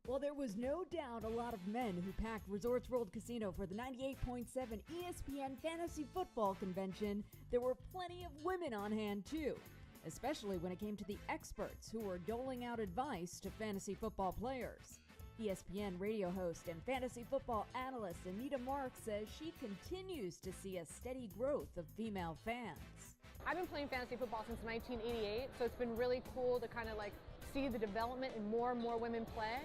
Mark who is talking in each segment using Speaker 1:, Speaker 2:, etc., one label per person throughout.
Speaker 1: Well, there was no doubt a lot of men who packed Resorts World Casino for the 98.7 ESPN Fantasy Football Convention. There were plenty of women on hand, too, especially when it came to the experts who were doling out advice to fantasy football players. ESPN radio host and fantasy football analyst Anita Marks says she continues to see a steady growth of female fans.
Speaker 2: I've been playing fantasy football since 1988, so it's been really cool to kind of see the development and more women play.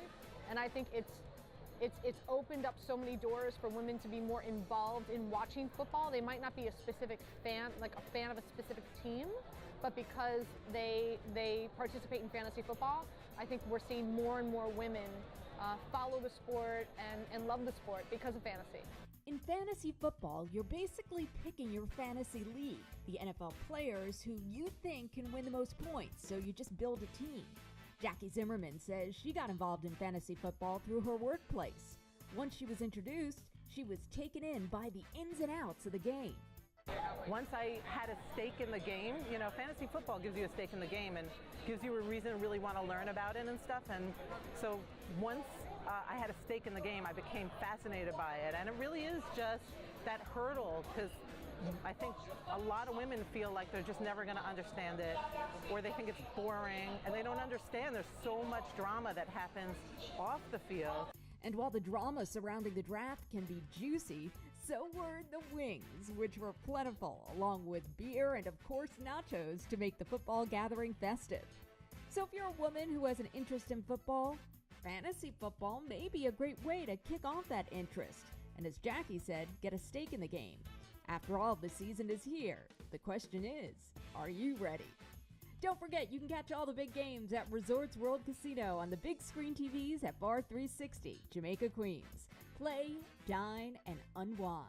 Speaker 2: And I think it's opened up so many doors for women to be more involved in watching football. They might not be a specific fan, like a fan of a specific team, but because they participate in fantasy football, I think we're seeing more and more women follow the sport and love the sport because of fantasy.
Speaker 1: In fantasy football, you're basically picking your fantasy league, the NFL players who you think can win the most points, so you just build a team. Jackie Zimmerman says she got involved in fantasy football through her workplace. Once she was introduced, she was taken in by the ins and outs of the game.
Speaker 3: Once I had a stake in the game, fantasy football gives you a stake in the game and gives you a reason to really want to learn about it and stuff. And so once I had a stake in the game, I became fascinated by it. And it really is just that hurdle, because I think a lot of women feel like they're just never going to understand it, or they think it's boring, and they don't understand there's so much drama that happens off the field.
Speaker 1: And while the drama surrounding the draft can be juicy, so were the wings, which were plentiful, along with beer and, of course, nachos to make the football gathering festive. So if you're a woman who has an interest in football, fantasy football may be a great way to kick off that interest. And as Jackie said, get a stake in the game. After all, the season is here. The question is, are you ready? Don't forget, you can catch all the big games at Resorts World Casino on the big screen TVs at Bar 360, Jamaica, Queens. Play, dine, and unwind.